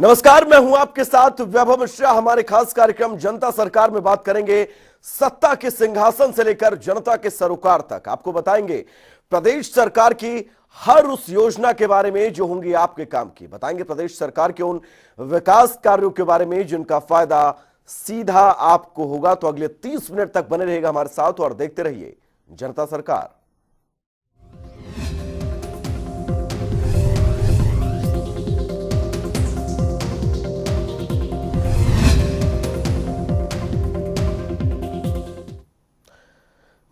नमस्कार, मैं हूं आपके साथ वैभव मिश्रा। हमारे खास कार्यक्रम जनता सरकार में बात करेंगे सत्ता के सिंहासन से लेकर जनता के सरोकार तक। आपको बताएंगे प्रदेश सरकार की हर उस योजना के बारे में जो होंगी आपके काम की। बताएंगे प्रदेश सरकार के उन विकास कार्यों के बारे में जिनका फायदा सीधा आपको होगा। तो अगले 30 मिनट तक बने रहेगा हमारे साथ और देखते रहिए जनता सरकार।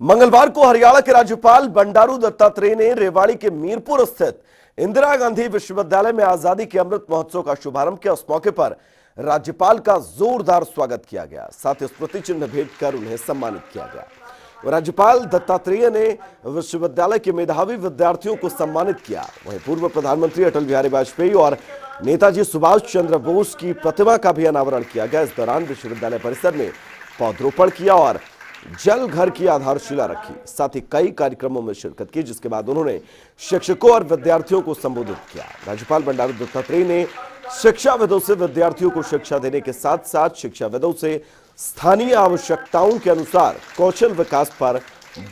मंगलवार को हरियाणा के राज्यपाल बंडारू दत्तात्रेय ने रेवाड़ी के मीरपुर स्थित इंदिरा गांधी विश्वविद्यालय में आजादी के अमृत महोत्सव का शुभारंभ किया। उस मौके पर राज्यपाल का जोरदार स्वागत किया गया, साथ ही स्मृति चिन्ह भेंट कर उन्हें सम्मानित किया गया। राज्यपाल दत्तात्रेय ने विश्वविद्यालय के मेधावी विद्यार्थियों को सम्मानित किया। वहीं पूर्व प्रधानमंत्री अटल बिहारी वाजपेयी और नेताजी सुभाष चंद्र बोस की प्रतिमा का भी अनावरण किया गया। इस दौरान विश्वविद्यालय परिसर में पौधरोपण किया और जल घर की आधारशिला रखी। साथ ही कई कार्यक्रमों में शिरकत की, जिसके बाद उन्होंने शिक्षकों और विद्यार्थियों को संबोधित किया। राज्यपाल बंडारू दत्तात्रेय ने शिक्षाविदों से विद्यार्थियों को शिक्षा देने के साथ साथ शिक्षाविदों से स्थानीय आवश्यकताओं के अनुसार कौशल विकास पर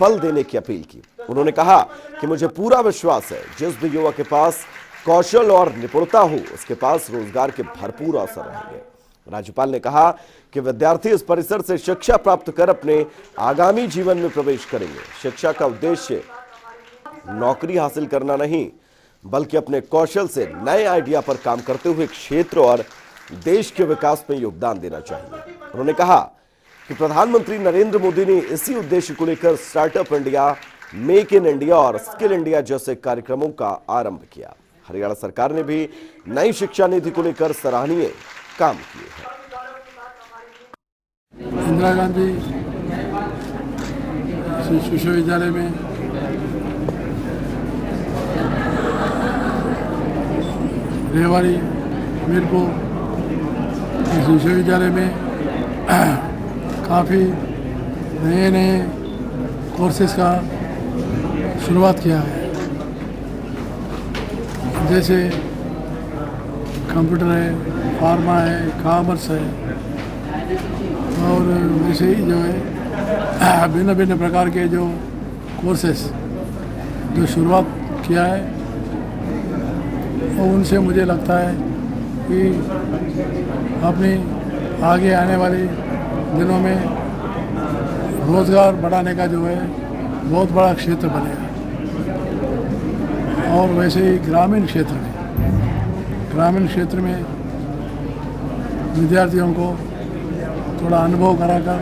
बल देने की अपील की। उन्होंने कहा कि मुझे पूरा विश्वास है जिस भी युवा के पास कौशल और निपुणता हो उसके पास रोजगार के भरपूर अवसर रहेंगे। राज्यपाल ने कहा कि विद्यार्थी इस परिसर से शिक्षा प्राप्त कर अपने आगामी जीवन में प्रवेश करेंगे। शिक्षा का उद्देश्य नौकरी हासिल करना नहीं, बल्कि अपने कौशल से नए आइडिया पर काम करते हुए क्षेत्र और देश के विकास में योगदान देना चाहिए। उन्होंने कहा कि प्रधानमंत्री नरेंद्र मोदी ने इसी उद्देश्य को लेकर startup India, make in India और स्किल इंडिया जैसे कार्यक्रमों का आरंभ किया। हरियाणा सरकार ने भी नई शिक्षा नीति को लेकर सराहनीय काम किए हैं। इंदिरा गांधी विश्वविद्यालय में रेवाड़ी मीरपुर इस विश्वविद्यालय में काफ़ी नए कोर्सेज का शुरुआत किया है, जैसे कंप्यूटर है, फार्मा है, कॉमर्स है और वैसे ही जो है भिन्न भिन्न प्रकार के जो कोर्सेस जो शुरुआत किया है, और उनसे मुझे लगता है कि अपनी आगे आने वाले दिनों में रोज़गार बढ़ाने का जो है बहुत बड़ा क्षेत्र बनेगा। और वैसे ही ग्रामीण क्षेत्र में विद्यार्थियों को थोड़ा अनुभव कराकर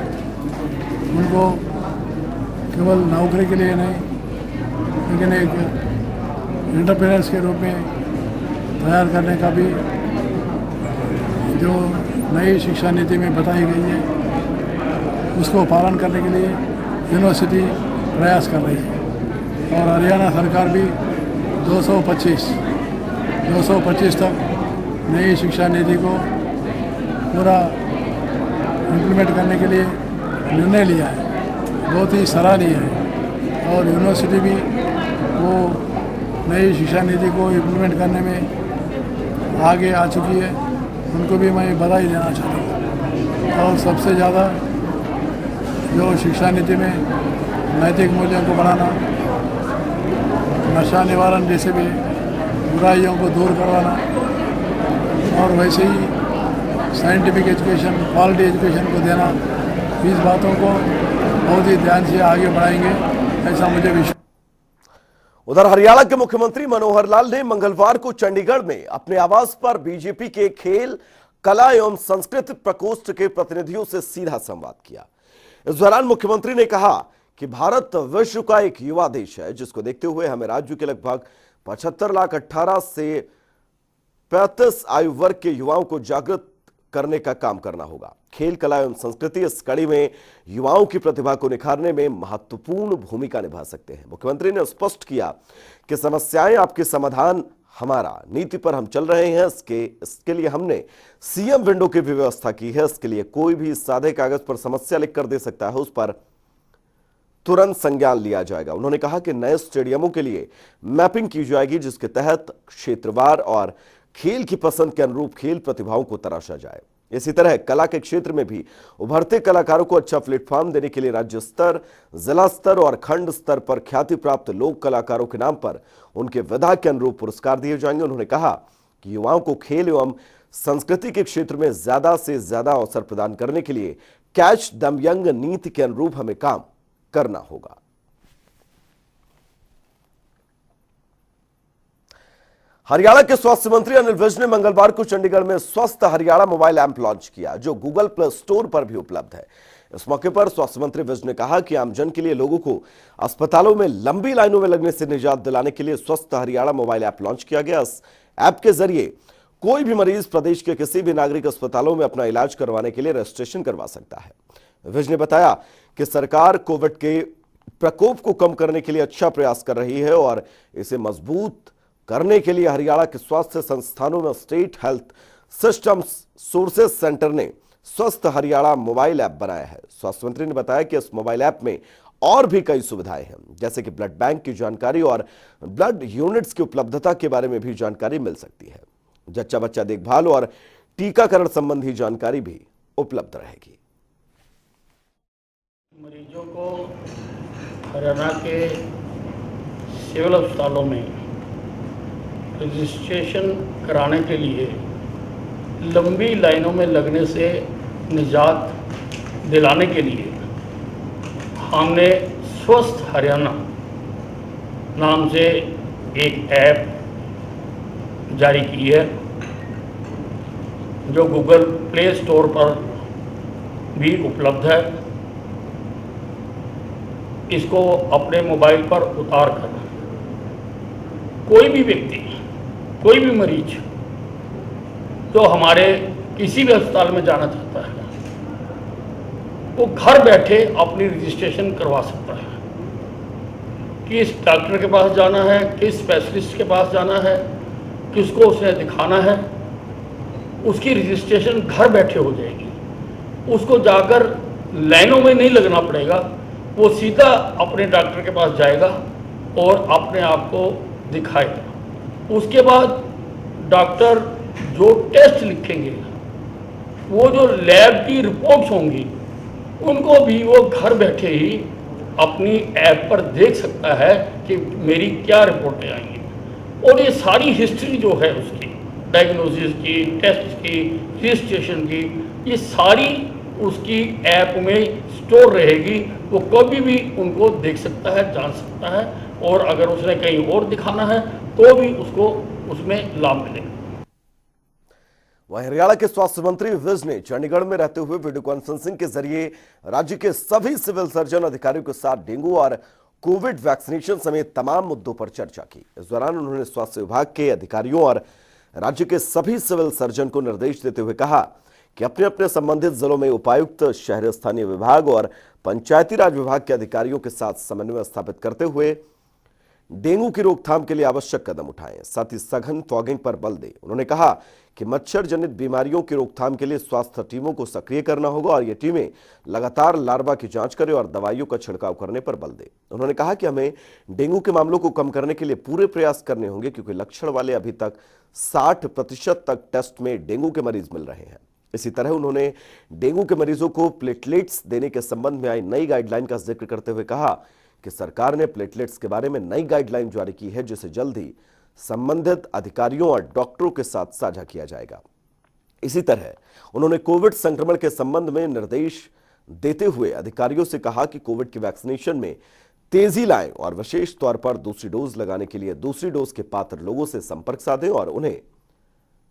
उनको केवल नौकरी के लिए नहीं, लेकिन एक एंटरप्रेन्योर्स के रूप में तैयार करने का भी जो नई शिक्षा नीति में बताई गई है उसको पालन करने के लिए यूनिवर्सिटी प्रयास कर रही है। और हरियाणा सरकार भी 225 तक नई शिक्षा नीति को पूरा इम्प्लीमेंट करने के लिए निर्णय लिया है, बहुत ही सराहनीय है। और यूनिवर्सिटी भी वो नई शिक्षा नीति को इम्प्लीमेंट करने में आगे आ चुकी है, उनको भी मैं बधाई देना चाहता हूँ। और सबसे ज़्यादा जो शिक्षा नीति में नैतिक मूल्यों को बढ़ाना, नशा निवारण जैसे भी बुराइयों को दूर करवाना, और वैसे ही साइंटिफिक एजुकेशन, क्वालिटी एजुकेशन को देना, इस बातों को बहुत ही ध्यान से आगे बढ़ाएंगे, ऐसा मुझे विश्वास। उधर हरियाणा के मुख्यमंत्री मनोहर लाल ने मंगलवार को चंडीगढ़ में अपने आवास पर बीजेपी के खेल, कला एवं संस्कृति प्रकोष्ठ के प्रतिनिधियों से सीधा संवाद किया। इस दौरान मुख्यमंत्री ने कहा कि भारत विश्व का एक युवा देश है, जिसको देखते हुए हमें राज्य के लगभग 75 लाख 18 से 35 आयु वर्ग के युवाओं को जागृत करने का काम करना होगा। खेल, कला एवं संस्कृति इस कड़ी में युवाओं की प्रतिभा को निखारने में महत्वपूर्ण भूमिका निभा सकते हैं। मुख्यमंत्री ने स्पष्ट किया कि समस्याएं आपके समाधान हमारा नीति पर हम चल रहे हैं। इसके लिए हमने सीएम विंडो की भी व्यवस्था की है। इसके लिए कोई भी सादे कागज पर समस्या लिख कर दे सकता है, उस पर तुरंत संज्ञान लिया जाएगा। उन्होंने कहा कि नए स्टेडियमों के लिए मैपिंग की जाएगी, जिसके तहत क्षेत्रवार और खेल की पसंद के अनुरूप खेल प्रतिभाओं को तराशा जाए। इसी तरह कला के क्षेत्र में भी उभरते कलाकारों को अच्छा प्लेटफॉर्म देने के लिए राज्य स्तर, जिला स्तर और खंड स्तर पर ख्याति प्राप्त लोक कलाकारों के नाम पर उनके विधा के अनुरूप पुरस्कार दिए जाएंगे। उन्होंने कहा कि युवाओं को खेल एवं संस्कृति के क्षेत्र में ज्यादा से ज्यादा अवसर प्रदान करने के लिए कैच दम यंग नीति के अनुरूप हमें काम करना होगा। हरियाणा के स्वास्थ्य मंत्री अनिल विज ने मंगलवार को चंडीगढ़ में स्वस्थ हरियाणा मोबाइल ऐप लॉन्च किया, जो गूगल प्ले स्टोर पर भी उपलब्ध है। इस मौके पर स्वास्थ्य मंत्री विज ने कहा कि आमजन के लिए लोगों को अस्पतालों में लंबी लाइनों में लगने से निजात दिलाने के लिए स्वस्थ हरियाणा मोबाइल ऐप लॉन्च किया गया। इस ऐप के जरिए कोई भी मरीज प्रदेश के किसी भी नागरिक अस्पतालों में अपना इलाज करवाने के लिए रजिस्ट्रेशन करवा सकता है। विज ने बताया कि सरकार कोविड के प्रकोप को कम करने के लिए अच्छा प्रयास कर रही है और इसे मजबूत करने के लिए हरियाणा के स्वास्थ्य संस्थानों में state health systems sources centre ने स्वस्थ हरियाणा मोबाइल ऐप बनाया है। स्वास्थ्य मंत्री ने बताया कि इस मोबाइल ऐप में और भी कई सुविधाएं हैं, जैसे कि ब्लड बैंक की जानकारी और ब्लड यूनिट्स की उपलब्धता के बारे में भी जानकारी मिल सकती है। जच्चा बच्चा देखभाल और टीकाकरण संबंधी जानकारी भी उपलब्ध रहेगी। मरीजों को हरियाणा के सिविल अस्पतालों में रजिस्ट्रेशन कराने के लिए लंबी लाइनों में लगने से निजात दिलाने के लिए हमने स्वस्थ हरियाणा नाम से एक ऐप जारी की है, जो गूगल प्ले स्टोर पर भी उपलब्ध है। इसको अपने मोबाइल पर उतार कर कोई भी व्यक्ति, कोई भी मरीज जो हमारे किसी भी अस्पताल में जाना चाहता है, वो घर बैठे अपनी रजिस्ट्रेशन करवा सकता है। किस डॉक्टर के पास जाना है, किस स्पेशलिस्ट के पास जाना है, किसको उसे दिखाना है, उसकी रजिस्ट्रेशन घर बैठे हो जाएगी। उसको जाकर लाइनों में नहीं लगना पड़ेगा, वो सीधा अपने डॉक्टर के पास जाएगा और अपने आप को दिखाएगा। उसके बाद डॉक्टर जो टेस्ट लिखेंगे, वो जो लैब की रिपोर्ट्स होंगी, उनको भी वो घर बैठे ही अपनी ऐप पर देख सकता है कि मेरी क्या रिपोर्टें आएंगी। और ये सारी हिस्ट्री जो है उसकी, डायग्नोसिस की, टेस्ट की, रजिस्ट्रेशन की, ये सारी उसकी ऐप में स्टोर रहेगी। वो कभी भी उनको देख सकता है, जान सकता है, और अगर उसने कहीं और दिखाना है तो भी उसको उसमें लाभ मिलेगा। वहीं हरियाणा के स्वास्थ्य मंत्री विज ने चंडीगढ़ में रहते हुए वीडियो कॉन्फ्रेंसिंग के जरिए राज्य के सभी सिविल सर्जन अधिकारियों के साथ डेंगू और कोविड वैक्सीनेशन समेत तमाम मुद्दों पर चर्चा की। इस दौरान उन्होंने स्वास्थ्य विभाग के अधिकारियों और राज्य के सभी सिविल सर्जन को निर्देश देते हुए कहा कि अपने अपने संबंधित जिलों में उपायुक्त, शहरी स्थानीय विभाग और पंचायती राज विभाग के अधिकारियों के साथ समन्वय स्थापित करते हुए डेंगू की रोकथाम के लिए आवश्यक कदम उठाएं, साथ ही सघन फॉगिंग पर बल दें। उन्होंने कहा कि मच्छर जनित बीमारियों की रोकथाम के लिए स्वास्थ्य टीमों को सक्रिय करना होगा और ये टीमें लगातार लार्वा की जांच करें और दवाइयों का छिड़काव करने पर बल दें। उन्होंने कहा कि हमें डेंगू के मामलों को कम करने के लिए पूरे प्रयास करने होंगे, क्योंकि लक्षण वाले अभी तक 60% तक टेस्ट में डेंगू के मरीज मिल रहे हैं। इसी तरह उन्होंने डेंगू के मरीजों को प्लेटलेट्स देने के संबंध में आई नई गाइडलाइन का जिक्र करते हुए कहा कि सरकार ने प्लेटलेट्स के बारे में नई गाइडलाइन जारी की है, जिसे जल्द ही संबंधित अधिकारियों और डॉक्टरों के साथ साझा किया जाएगा। इसी तरह उन्होंने कोविड संक्रमण के संबंध में निर्देश देते हुए अधिकारियों से कहा कि कोविड के वैक्सीनेशन में तेजी लाएं और विशेष तौर पर दूसरी डोज लगाने के लिए दूसरी डोज के पात्र लोगों से संपर्क साधें और उन्हें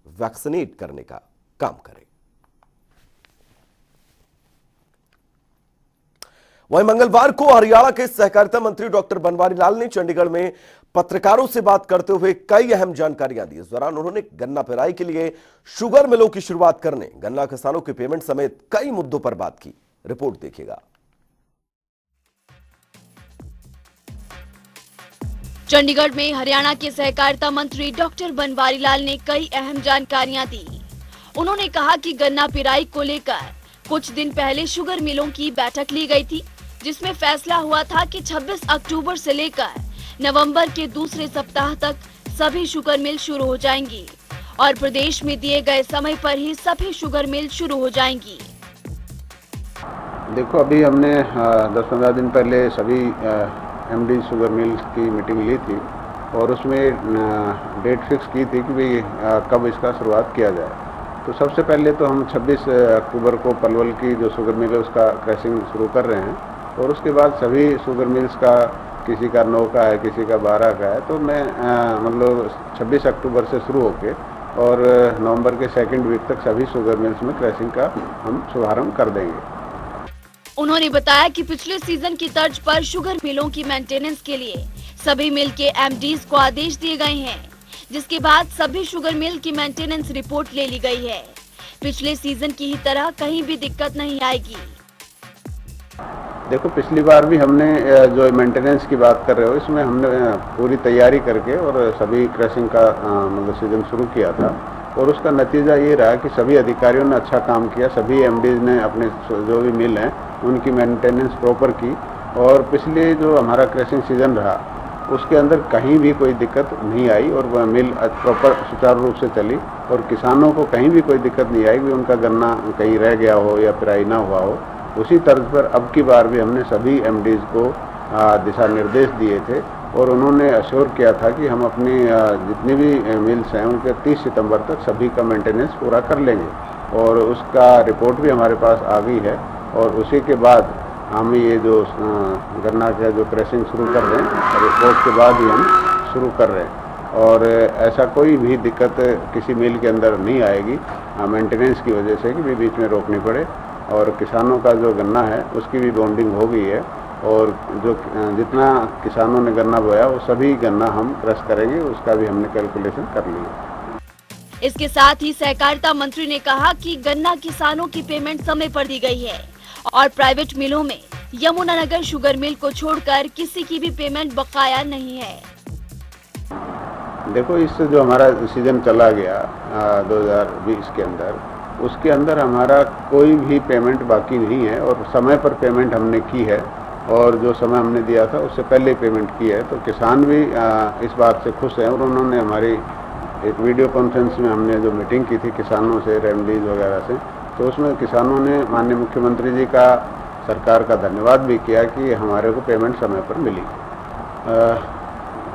वैक्सीनेट करने का काम करें। वहीं मंगलवार को हरियाणा के सहकारिता मंत्री डॉक्टर बनवारी लाल ने चंडीगढ़ में पत्रकारों से बात करते हुए कई अहम जानकारियां दी। इस दौरान उन्होंने गन्ना पेराई के लिए शुगर मिलों की शुरुआत करने, गन्ना किसानों के पेमेंट समेत कई मुद्दों पर बात की। रिपोर्ट देखिएगा। चंडीगढ़ में हरियाणा के सहकारिता मंत्री डॉक्टर बनवारी लाल ने कई अहम जानकारियां दी। उन्होंने कहा कि गन्ना पिराई को लेकर कुछ दिन पहले शुगर मिलों की बैठक ली गई थी, जिसमें फैसला हुआ था कि 26 अक्टूबर से लेकर नवंबर के दूसरे सप्ताह तक सभी शुगर मिल शुरू हो जाएंगी। और प्रदेश में दिए गए समय पर ही सभी शुगर मिल शुरू हो जाएंगी। देखो, अभी हमने 10-15 दिन पहले सभी एमडी शुगर मिल्स की मीटिंग ली थी और उसमें डेट फिक्स की थी कि भाई कब इसका शुरुआत किया जाए। तो सबसे पहले तो हम 26 अक्टूबर को पलवल की जो शुगर मिल है उसका क्रैशिंग शुरू कर रहे हैं और उसके बाद सभी शुगर मिल्स का, किसी का 9 का है, किसी का 12 का है, तो मैं मतलब 26 अक्टूबर से शुरू होके और नवंबर के सेकंड वीक तक सभी शुगर मिल्स में क्रैशिंग का हम शुभारंभ कर देंगे। उन्होंने बताया कि पिछले सीजन की तर्ज पर शुगर मिलों की मेंटेनेंस के लिए सभी मिल के एमडीज को आदेश दिए गए हैं, जिसके बाद सभी शुगर मिल की मेंटेनेंस रिपोर्ट ले ली गई है। पिछले सीजन की ही तरह कहीं भी दिक्कत नहीं आएगी। देखो, पिछली बार भी हमने जो मेंटेनेंस की बात कर रहे हो, इसमें हमने पूरी तैयारी करके और सभी क्रैशिंग का मतलब सीजन शुरू किया था और उसका नतीजा ये रहा कि सभी अधिकारियों ने अच्छा काम किया। सभी एमडीज ने अपने जो भी मिल हैं उनकी मेंटेनेंस प्रॉपर की और पिछले जो हमारा क्रैशिंग सीजन रहा उसके अंदर कहीं भी कोई दिक्कत नहीं आई और वह मिल प्रॉपर सुचारू रूप से चली और किसानों को कहीं भी कोई दिक्कत नहीं आई कि उनका गन्ना कहीं रह गया हो या पिराई ना हुआ हो। उसी तर्ज पर अब की बार भी हमने सभी एमडीज को दिशा निर्देश दिए थे और उन्होंने अश्योर किया था कि हम अपनी जितनी भी मिल्स हैं उनके 30 सितंबर तक सभी का मेंटेनेंस पूरा कर लेंगे और उसका रिपोर्ट भी हमारे पास आ गई है और उसी के बाद हम ये जो गन्ना का जो क्रैशिंग शुरू कर रहे हैं, रिपोर्ट के बाद ही हम शुरू कर रहे हैं और ऐसा कोई भी दिक्कत किसी मिल के अंदर नहीं आएगी मेंटेनेंस की वजह से कि भी बीच में रोकनी पड़े। और किसानों का जो गन्ना है उसकी भी बॉन्डिंग हो गई है और जो जितना किसानों ने गन्ना बोया वो सभी गन्ना हम क्रश करेंगे, उसका भी हमने कैलकुलेशन कर लिया। इसके साथ ही सहकारिता मंत्री ने कहा कि गन्ना किसानों की पेमेंट समय पर दी गई है और प्राइवेट मिलों में यमुनानगर शुगर मिल को छोड़कर किसी की भी पेमेंट बकाया नहीं है। देखो, इससे जो हमारा सीजन चला गया 2020 के अंदर, उसके अंदर हमारा कोई भी पेमेंट बाकी नहीं है और समय पर पेमेंट हमने की है और जो समय हमने दिया था उससे पहले पेमेंट की है। तो किसान भी इस बात से खुश हैं और उन्होंने हमारी एक वीडियो कॉन्फ्रेंस में हमने जो मीटिंग की थी किसानों से, रेमडीज वगैरह से, तो उसमें किसानों ने माननीय मुख्यमंत्री जी का, सरकार का धन्यवाद भी किया कि हमारे को पेमेंट समय पर मिली।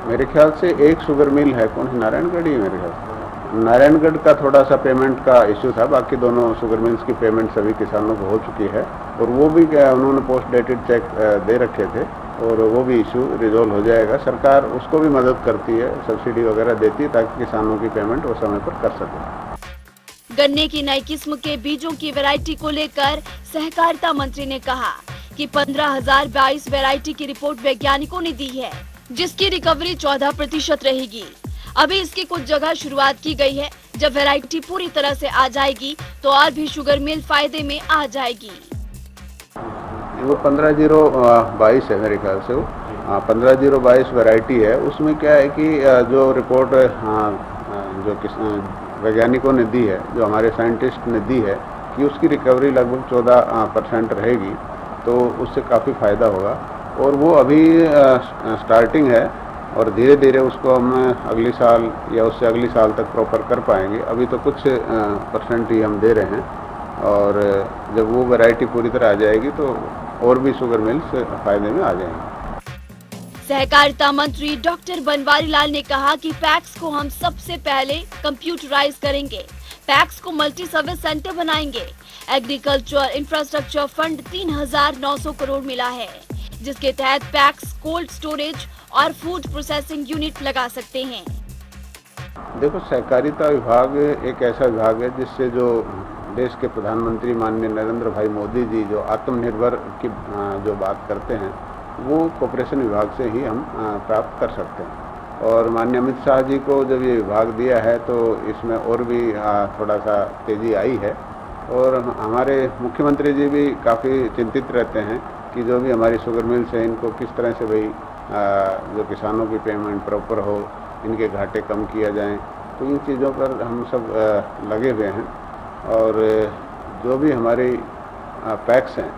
मेरे ख्याल से एक शुगर मिल है, कौन है, नारायणगढ़ ही मेरे ख्याल से। नारायणगढ़ का थोड़ा सा पेमेंट का इश्यू था, बाकी दोनों शुगर मिल्स की पेमेंट सभी किसानों को हो चुकी है और वो भी उन्होंने पोस्ट डेटेड चेक दे रखे थे और वो भी इशू रिजोल्व हो जाएगा। सरकार उसको भी मदद करती है, सब्सिडी वगैरह देती है ताकि किसानों की पेमेंट वो समय पर कर सके। गन्ने की नई किस्म के बीजों की वैरायटी को लेकर सहकारिता मंत्री ने कहा कि 15,022 वैरायटी की रिपोर्ट वैज्ञानिकों ने दी है, जिसकी रिकवरी 14% रहेगी। अभी इसकी कुछ जगह शुरुआत की गई है। जब वैरायटी पूरी तरह से आ जाएगी तो और भी शुगर मिल फायदे में आ जाएगी। वो 15,022 है मेरे ख्याल से, वो 15,022 वैरायटी है। उसमें क्या है कि जो रिपोर्ट जो वैज्ञानिकों ने दी है, जो हमारे साइंटिस्ट ने दी है कि उसकी रिकवरी लगभग 14% रहेगी, तो उससे काफ़ी फ़ायदा होगा और वो अभी स्टार्टिंग है और धीरे धीरे उसको हम अगले साल या उससे अगले साल तक प्रॉपर कर पाएंगे। अभी तो कुछ परसेंट ही हम दे रहे हैं और जब वो वैरायटी पूरी तरह आ जाएगी तो और भी शुगर मिल्स फायदे में आ जाएंगे। सहकारिता मंत्री डॉक्टर बनवारी लाल ने कहा कि पैक्स को हम सबसे पहले कंप्यूटराइज करेंगे, पैक्स को मल्टी सर्विस सेंटर बनाएंगे। एग्रीकल्चर इंफ्रास्ट्रक्चर फंड 3,900 करोड़ मिला है, जिसके तहत पैक्स, कोल्ड स्टोरेज और फूड प्रोसेसिंग यूनिट लगा सकते हैं। देखो, सहकारिता विभाग एक ऐसा विभाग है जिससे जो देश के प्रधानमंत्री माननीय नरेंद्र भाई मोदी जी जो आत्मनिर्भर की जो बात करते हैं वो कॉर्पोरेशन विभाग से ही हम प्राप्त कर सकते हैं। और माननीय अमित शाह जी को जब ये विभाग दिया है तो इसमें और भी थोड़ा सा तेज़ी आई है और हमारे मुख्यमंत्री जी भी काफ़ी चिंतित रहते हैं कि जो भी हमारी शुगर मिल्स हैं इनको किस तरह से भाई जो किसानों की पेमेंट प्रॉपर हो, इनके घाटे कम किया जाएं। तो इन चीज़ों पर हम सब लगे हुए हैं और जो भी हमारी पैक्स हैं,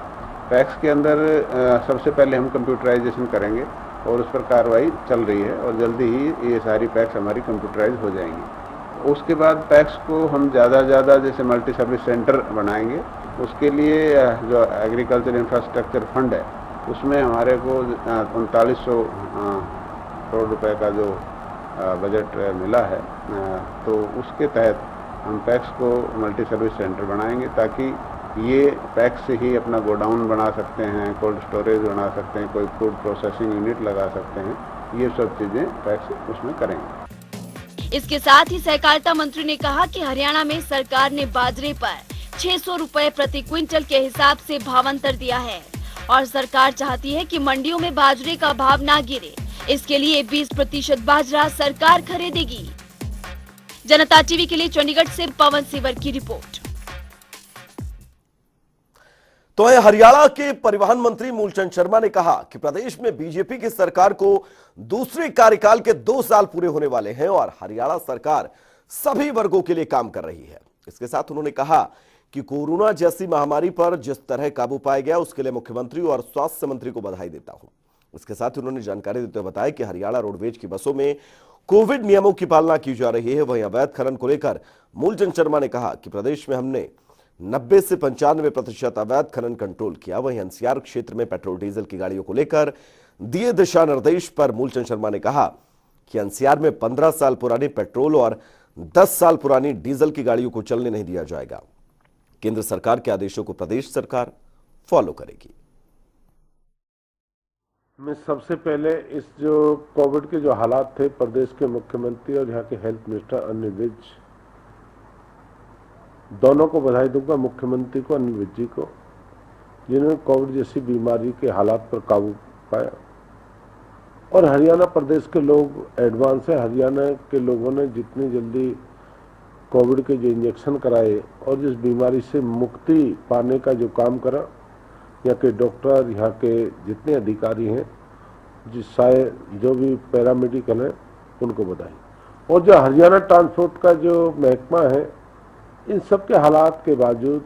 पैक्स के अंदर सबसे पहले हम कंप्यूटराइजेशन करेंगे और उस पर कार्रवाई चल रही है और जल्दी ही ये सारी पैक्स हमारी कंप्यूटराइज हो जाएंगी। उसके बाद पैक्स को हम ज़्यादा जैसे मल्टी सर्विस सेंटर बनाएंगे। उसके लिए जो एग्रीकल्चर इंफ्रास्ट्रक्चर फंड है उसमें हमारे को 3900 करोड़ रुपए का जो बजट मिला है, तो उसके तहत हम पैक्स को मल्टी सर्विस सेंटर बनाएंगे ताकि ये पैक्स से ही अपना गोडाउन बना सकते हैं, कोल्ड स्टोरेज बना सकते हैं, कोई फूड प्रोसेसिंग यूनिट लगा सकते हैं। ये सब चीज़ें पैक्स उसमें करेंगे। इसके साथ ही सहकारिता मंत्री ने कहा कि हरियाणा में सरकार ने बाजरे पर 600 रुपए प्रति क्विंटल के हिसाब से भावांतर दिया है और सरकार चाहती है कि मंडियों में बाजरे का भाव ना गिरे। इसके लिए 20% बाजरा सरकार खरीदेगी। जनता टीवी के लिए चंडीगढ़ से पवन सिवर की रिपोर्ट। तो हरियाणा के परिवहन मंत्री मूलचंद शर्मा ने कहा कि प्रदेश में बीजेपी की सरकार को दूसरे कार्यकाल के 2 साल पूरे होने वाले हैं और हरियाणा सरकार सभी वर्गों के लिए काम कर रही है। इसके साथ उन्होंने कहा कि कोरोना जैसी महामारी पर जिस तरह काबू पाया गया उसके लिए मुख्यमंत्री और स्वास्थ्य मंत्री को बधाई देता हूं। इसके साथ उन्होंने जानकारी देते हुए बताया कि हरियाणा रोडवेज की बसों में कोविड नियमों की पालना की जा रही है। वहीं अवैध खनन को लेकर मूलचंद शर्मा ने कहा कि प्रदेश में हमने 90 से 95% अवैध खनन कंट्रोल किया। वहीं एनसीआर क्षेत्र में पेट्रोल डीजल की गाड़ियों को लेकर दिए दिशा निर्देश पर मूलचंद शर्मा ने कहा कि एनसीआर में 15 साल पुरानी पेट्रोल और 10 साल पुरानी डीजल की गाड़ियों को चलने नहीं दिया जाएगा। केंद्र सरकार के आदेशों को प्रदेश सरकार फॉलो करेगी। मैं सबसे पहले इस जो कोविड के जो हालात थे, प्रदेश के मुख्यमंत्री और यहाँ के हेल्थ मिनिस्टर अनिल विज दोनों को बधाई दूंगा। मुख्यमंत्री को, अनिल विज जी को, जिन्होंने कोविड जैसी बीमारी के हालात पर काबू पाया। और हरियाणा प्रदेश के लोग एडवांस है। हरियाणा के लोगों ने जितनी जल्दी कोविड के जो इंजेक्शन कराए और जिस बीमारी से मुक्ति पाने का जो काम करा, यहाँ के डॉक्टर, यहाँ के जितने अधिकारी हैं, जो भी पैरामेडिकल हैं, उनको बधाई। और जो हरियाणा ट्रांसपोर्ट का जो महकमा है, इन सब के हालात के बावजूद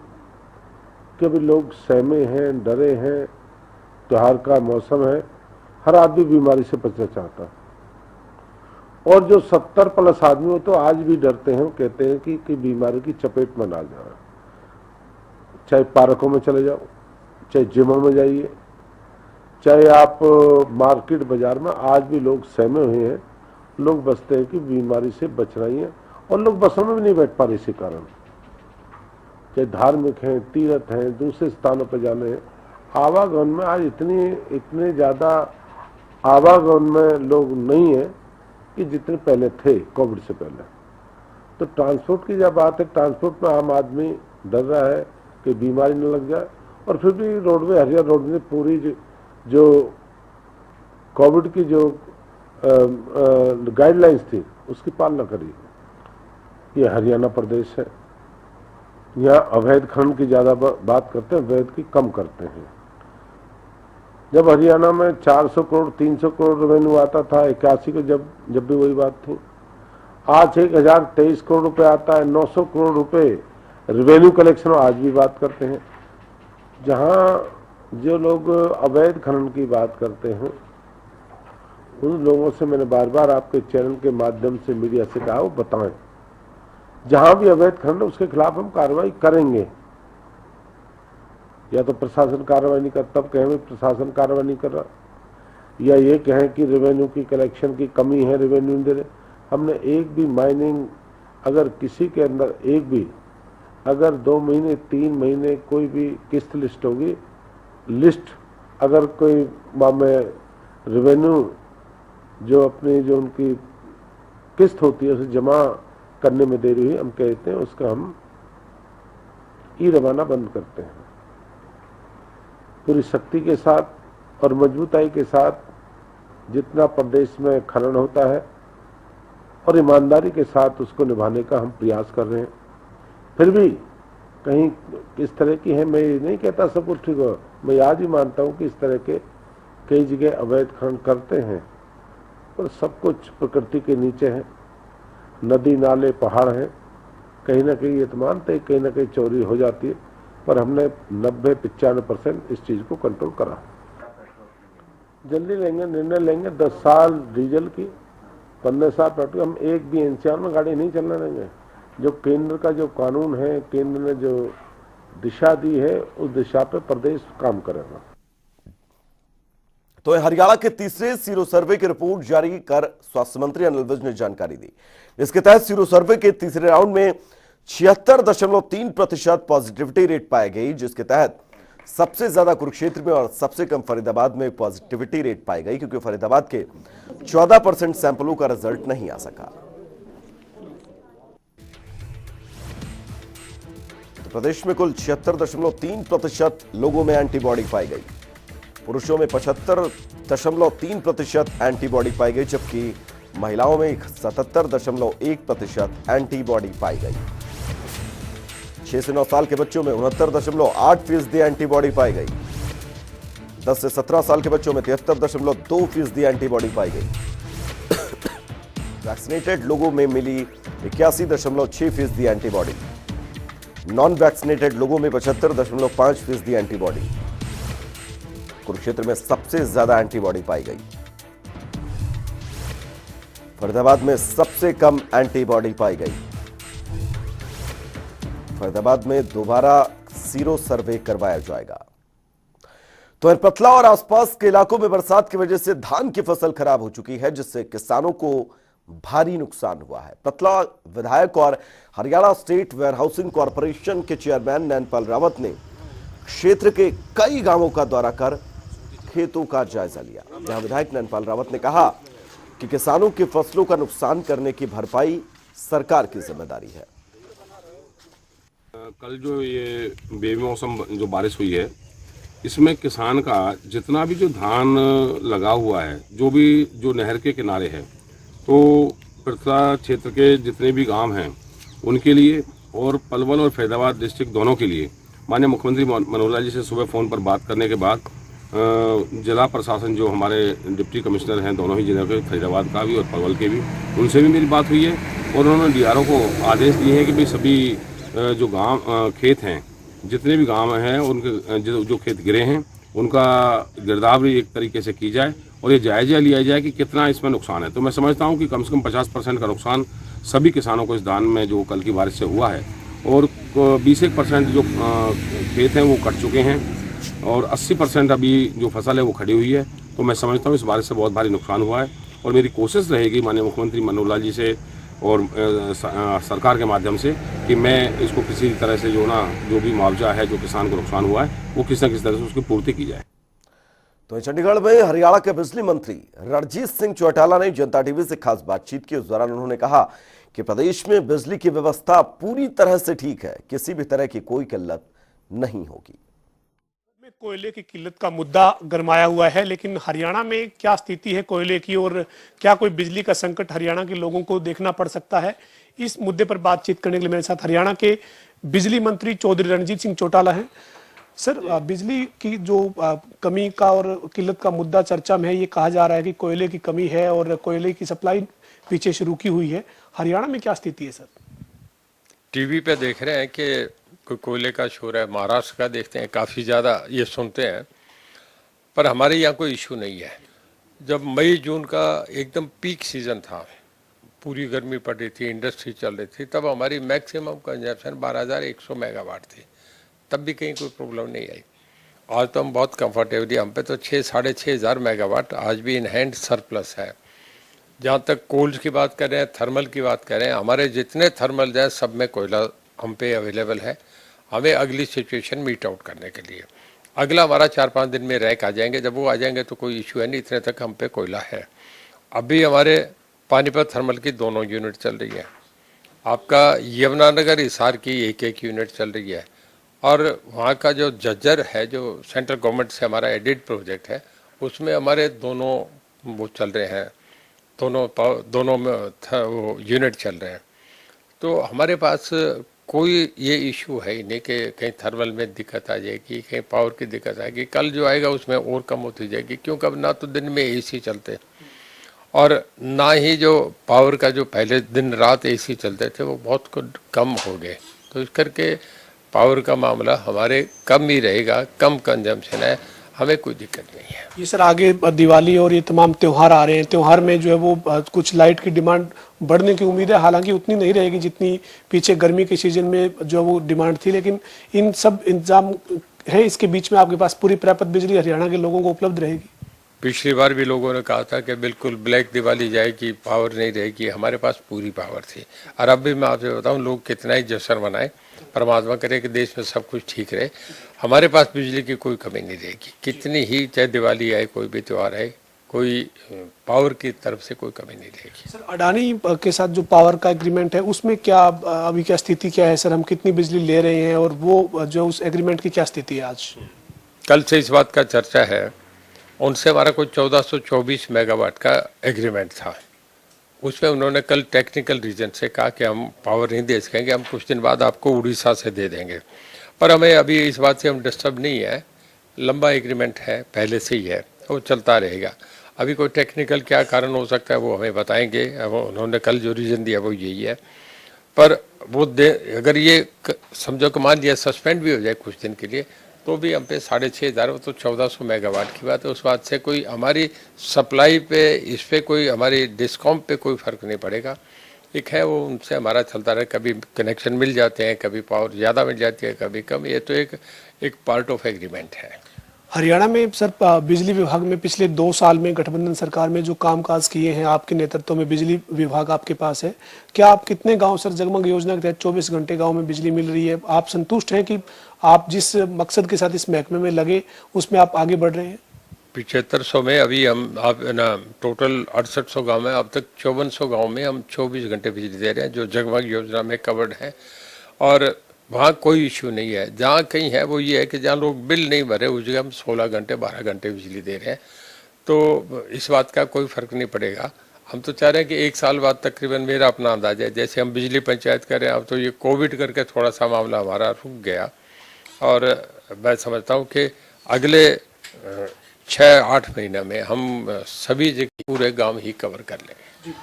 कि अभी लोग सहमे हैं, डरे हैं, त्योहार का मौसम है, हर आदमी बीमारी से बचना चाहता है। और जो 70+ आदमी हो तो आज भी डरते हैं, कहते हैं कि बीमारी की चपेट में ना जाए। चाहे पार्कों में चले जाओ, चाहे जिमों में जाइए, चाहे आप मार्केट बाजार में, आज भी लोग सहमे हुए हैं। लोग बचते हैं कि बीमारी से बचना ही है। और लोग बसों में भी नहीं बैठ पा रहे इसी कारण। चाहे धार्मिक हैं, तीर्थ हैं, दूसरे स्थानों पर जाने हैं, आवागमन में आज इतने ज़्यादा आवागमन में लोग नहीं है कि जितने पहले थे कोविड से पहले। तो ट्रांसपोर्ट की जब बात है, ट्रांसपोर्ट में आम आदमी डर रहा है कि बीमारी न लग जाए। और फिर भी रोडवे, हरियाणा रोडवे ने पूरी जो कोविड की जो गाइडलाइंस थी उसकी पालना करी। ये हरियाणा प्रदेश है, यहाँ अवैध खनन की ज़्यादा बात करते हैं, वैध की कम करते हैं। जब हरियाणा में 400 करोड़ 300 करोड़ रेवेन्यू आता था 81 को, जब भी वही बात थी। आज 1023 करोड़ रुपए आता है, 900 करोड़ रुपए रेवेन्यू कलेक्शन, आज भी बात करते हैं। जहां जो लोग अवैध खनन की बात करते हैं, उन लोगों से मैंने बार बार आपके चैनल के माध्यम से, मीडिया से कहा वो बताएं। जहां भी अवैध खनन उसके खिलाफ हम कार्रवाई करेंगे। या तो प्रशासन कार्रवाई नहीं करता, तब कहें प्रशासन कार्रवाई नहीं कर रहा, या ये कहें कि रेवेन्यू की कलेक्शन की कमी है, रेवेन्यू नहीं दे रहे। हमने एक भी माइनिंग, अगर किसी के अंदर एक भी, अगर 2 महीने 3 महीने कोई भी किस्त लिस्ट होगी, लिस्ट अगर कोई में रेवेन्यू जो अपनी जो उनकी किस्त होती है उसे जमा करने में देरी हुई, हम कहते हैं उसका हम ई रवाना बंद करते हैं। पूरी शक्ति के साथ और मजबूताई के साथ जितना प्रदेश में खनन होता है और ईमानदारी के साथ उसको निभाने का हम प्रयास कर रहे हैं। फिर भी कहीं इस तरह की है, मैं ये नहीं कहता सब कुछ ठीक हो, मैं आज ही मानता हूँ कि इस तरह के कई जगह अवैध खनन करते हैं, और सब कुछ प्रकृति के नीचे है। नदी नाले पहाड़ हैं, कहीं ना कहीं ये तो मानते हैं कहीं ना कहीं चोरी हो जाती है, पर हमने 90-95% इस चीज़ को कंट्रोल करा। जल्दी लेंगे, निर्णय लेंगे 10 साल डीजल की 15 साल बैठे हम एक भी एनसीआर में गाड़ी नहीं चलने देंगे। जो केंद्र का जो कानून है, केंद्र ने जो दिशा दी है, उस दिशा पे प्रदेश काम करेगा। तो हरियाणा के तीसरे सीरो सर्वे की रिपोर्ट जारी कर स्वास्थ्य मंत्री अनिल विज ने जानकारी दी। इसके तहत सीरो सर्वे के तीसरे राउंड में 76.3% पॉजिटिविटी रेट पाई गई, जिसके तहत सबसे ज्यादा कुरुक्षेत्र में और सबसे कम फरीदाबाद में पॉजिटिविटी रेट पाई गई, क्योंकि फरीदाबाद के 14% सैंपलों का रिजल्ट नहीं आ सका। तो प्रदेश में कुल 76.3% लोगों में एंटीबॉडी पाई गई। पुरुषों में 75.3% एंटीबॉडी पाई गई, जबकि महिलाओं में 77.1% एंटीबॉडी पाई गई। 6 से 9 साल के बच्चों में 69.8% एंटीबॉडी पाई गई। 10 से 17 साल के बच्चों में 73.2% एंटीबॉडी पाई गई। वैक्सीनेटेड लोगों में मिली 81.6% एंटीबॉडी। नॉन वैक्सीनेटेड लोगों में 75.5% एंटीबॉडी। कुरुक्षेत्र में सबसे ज्यादा एंटीबॉडी पाई गई। फरीदाबाद में सबसे कम एंटीबॉडी पाई गई। फरीदाबाद में दोबारा सीरो सर्वे करवाया जाएगा। तो पतला और आसपास के इलाकों में बरसात की वजह से धान की फसल खराब हो चुकी है, जिससे किसानों को भारी नुकसान हुआ है। पतला विधायक और हरियाणा स्टेट वेयरहाउसिंग कॉरपोरेशन के चेयरमैन नैनपाल रावत ने क्षेत्र के कई गांवों का दौरा कर खेतों का जायजा लिया। जहां विधायक नैनपाल रावत ने कहा कि किसानों की फसलों का नुकसान करने की भरपाई सरकार की जिम्मेदारी है। कल जो ये बेमौसम जो बारिश हुई है, इसमें किसान का जितना भी जो धान लगा हुआ है, जो नहर के किनारे है, तो पृथ्वा क्षेत्र के जितने भी गांव हैं उनके लिए और पलवल और फरीदाबाद डिस्ट्रिक्ट दोनों के लिए माननीय मुख्यमंत्री मनोहर लाल जी से सुबह फ़ोन पर बात करने के बाद जिला प्रशासन जो हमारे डिप्टी कमिश्नर हैं दोनों ही जिलों के, फरीदाबाद का भी और पलवल के भी, उनसे भी मेरी बात हुई है और उन्होंने डीआरओ को आदेश दिए हैं कि भाई सभी जो गांव खेत हैं, जितने भी गांव हैं उनके जो खेत गिरे हैं उनका गिरदावरी एक तरीके से की जाए और ये जायजा लिया जाए कि कितना इसमें नुकसान है। तो मैं समझता हूँ कि कम से कम 50% का नुकसान सभी किसानों को इस धान में जो कल की बारिश से हुआ है और 20% जो खेत हैं वो कट चुके हैं और 80% अभी जो फसल है वो खड़ी हुई है। तो मैं समझता हूँ इस बारिश से बहुत भारी नुकसान हुआ है और मेरी कोशिश रहेगी माननीय मुख्यमंत्री मनोहर लाल जी से और सरकार के माध्यम से कि मैं इसको किसी तरह से जो भी मुआवजा है जो किसान को नुकसान हुआ है वो किसी न किसी तरह से उसकी पूर्ति की जाए। तो चंडीगढ़ में हरियाणा के बिजली मंत्री रणजीत सिंह चौटाला ने जनता टीवी से खास बातचीत की। उस दौरान उन्होंने कहा कि प्रदेश में बिजली की व्यवस्था पूरी तरह से ठीक है, किसी भी तरह की कोई किल्लत नहीं होगी। कोयले की किल्लत का मुद्दा गरमाया हुआ है, लेकिन हरियाणा में क्या स्थिति है कोयले की और क्या कोई बिजली का संकट हरियाणा के लोगों को देखना पड़ सकता है, इस मुद्दे पर बातचीत करने के लिए मेरे साथ हरियाणा के बिजली मंत्री चौधरी रणजीत सिंह चौटाला हैं। सर, बिजली की जो कमी का और किल्लत का मुद्दा चर्चा में है, ये कहा जा रहा है कि कोयले की कमी है और कोयले की सप्लाई पीछे से रुकी हुई है। हरियाणा में क्या स्थिति है सर? टीवी पे देख रहे हैं कि कोई कोयले का शोर है, महाराष्ट्र का देखते हैं काफ़ी ज़्यादा ये सुनते हैं, पर हमारे यहाँ कोई इशू नहीं है। जब मई जून का एकदम पीक सीज़न था, पूरी गर्मी पड़ रही थी, इंडस्ट्री चल रही थी, तब हमारी मैक्सिमम कंजप्शन 12,100 मेगावाट थी, तब भी कहीं कोई प्रॉब्लम नहीं आई। आज तो हम बहुत कंफर्टेबली, हम पे तो 6,500 मेगावाट आज भी इन हैंड सरप्लस है। जहाँ तक कोल्ड की बात कर रहे हैं, थर्मल की बात कर रहे हैं, हमारे जितने थर्मल हैं सब में कोयला हम पे अवेलेबल है। हमें अगली सिचुएशन मीट आउट करने के लिए अगला हमारा 4-5 दिन में रैक आ जाएंगे, जब वो आ जाएंगे तो कोई इशू है नहीं, इतने तक हम पे कोयला है। अभी हमारे पानीपत थर्मल की 2 यूनिट चल रही है, आपका यमुनानगर हिसार की 1 यूनिट चल रही है, और वहाँ का जो जज्जर है जो सेंट्रल गवर्नमेंट से हमारा एडिड प्रोजेक्ट है उसमें हमारे दोनों वो चल रहे हैं, दोनों में वो यूनिट चल रहे हैं। तो हमारे पास कोई ये इशू है ही नहीं कि कहीं थर्मल में दिक्कत आ जाएगी, कहीं पावर की दिक्कत आएगी। कल जो आएगा उसमें और कम होती जाएगी, क्योंकि अब ना तो दिन में एसी चलते और ना ही जो पावर का जो पहले दिन रात एसी चलते थे वो बहुत कम हो गए। तो इस करके पावर का मामला हमारे कम ही रहेगा, कम कंजम्पशन है। हमें कोई दिक्कत नहीं है। ये सर आगे दिवाली और ये तमाम त्योहार आ रहे हैं, त्योहार में जो है वो कुछ लाइट की डिमांड बढ़ने की उम्मीद है, हालांकि उतनी नहीं रहेगी जितनी पीछे गर्मी के सीजन में जो वो डिमांड थी, लेकिन इन सब इंतजाम है इसके बीच में आपके पास पूरी पर्याप्त बिजली हरियाणा के लोगों को उपलब्ध रहेगी? पिछली बार भी लोगों ने कहा था कि बिल्कुल ब्लैक दिवाली जाएगी, पावर नहीं रहेगी, हमारे पास पूरी पावर थी। और अब भी मैं आपसे बताऊं, लोग कितना ही जश्न मनाएं, परमात्मा करे कि देश में सब कुछ ठीक रहे, हमारे पास बिजली की कोई कमी नहीं रहेगी। कितनी ही चाहे दिवाली आए, कोई भी त्यौहार आए, कोई पावर की तरफ से कोई कमी नहीं रहेगी। सर अडानी के साथ जो पावर का एग्रीमेंट है उसमें क्या अभी क्या स्थिति क्या है सर? हम कितनी बिजली ले रहे हैं और वो जो उस एग्रीमेंट की क्या स्थिति है आज? कल से इस बात का चर्चा है, उनसे हमारा कोई 1424 मेगावाट का एग्रीमेंट था। उसमें उन्होंने कल टेक्निकल रीजन से कहा कि हम पावर नहीं दे सकेंगे, हम कुछ दिन बाद आपको उड़ीसा से दे देंगे। पर हमें अभी इस बात से हम डिस्टर्ब नहीं है, लंबा एग्रीमेंट है, पहले से ही है, वो चलता रहेगा। अभी कोई टेक्निकल क्या कारण हो सकता है वो हमें बताएंगे, उन्होंने कल जो रीज़न दिया वो यही है। पर वो अगर ये समझो कि मान लिया सस्पेंड भी हो जाए कुछ दिन के लिए, तो भी हम पे 6,500, तो 1400 मेगावाट की बात है। उस बात से कोई हमारी सप्लाई पे, इस पे कोई हमारी डिस्कॉम पे कोई फ़र्क नहीं पड़ेगा। एक है वो उनसे हमारा चलता रहे, कभी कनेक्शन मिल जाते हैं, कभी पावर ज़्यादा मिल जाती है, कभी कम। ये तो एक पार्ट ऑफ एग्रीमेंट है। हरियाणा में सर बिजली विभाग में पिछले 2 साल में गठबंधन सरकार में जो कामकाज किए हैं, आपके नेतृत्व में बिजली विभाग आपके पास है, क्या आप कितने गांव सर जगमग योजना के तहत 24 घंटे गांव में बिजली मिल रही है? आप संतुष्ट हैं कि आप जिस मकसद के साथ इस महकमे में लगे उसमें आप आगे बढ़ रहे हैं? 7500 में अभी हम आप ना टोटल 6800 गाँव में, अब तक 5400 गाँव में हम 24 घंटे बिजली दे रहे हैं, जो जगमग योजना में कवर्ड है। और वहाँ कोई इश्यू नहीं है। जहाँ कहीं है वो ये है कि जहाँ लोग बिल नहीं भरे उस जगह हम 16 घंटे 12 घंटे बिजली दे रहे हैं, तो इस बात का कोई फ़र्क नहीं पड़ेगा। हम तो चाह रहे हैं कि 1 साल बाद तकरीबन, मेरा अपना अंदाजा है, जैसे हम बिजली पंचायत कर रहे हैं, अब तो ये कोविड करके थोड़ा सा मामला हमारा रुक गया, और मैं समझता हूँ कि अगले 6-8 महीने में हम सभी जगह पूरे गाँव ही कवर कर लेंगे।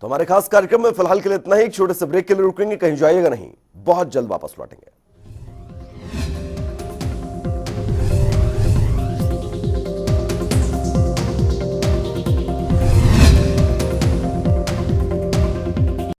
तो हमारे खास कार्यक्रम में फिलहाल के लिए इतना ही। एक छोटे से ब्रेक के लिए रुकेंगे, कहीं जाइएगा नहीं, बहुत जल्द वापस लौटेंगे।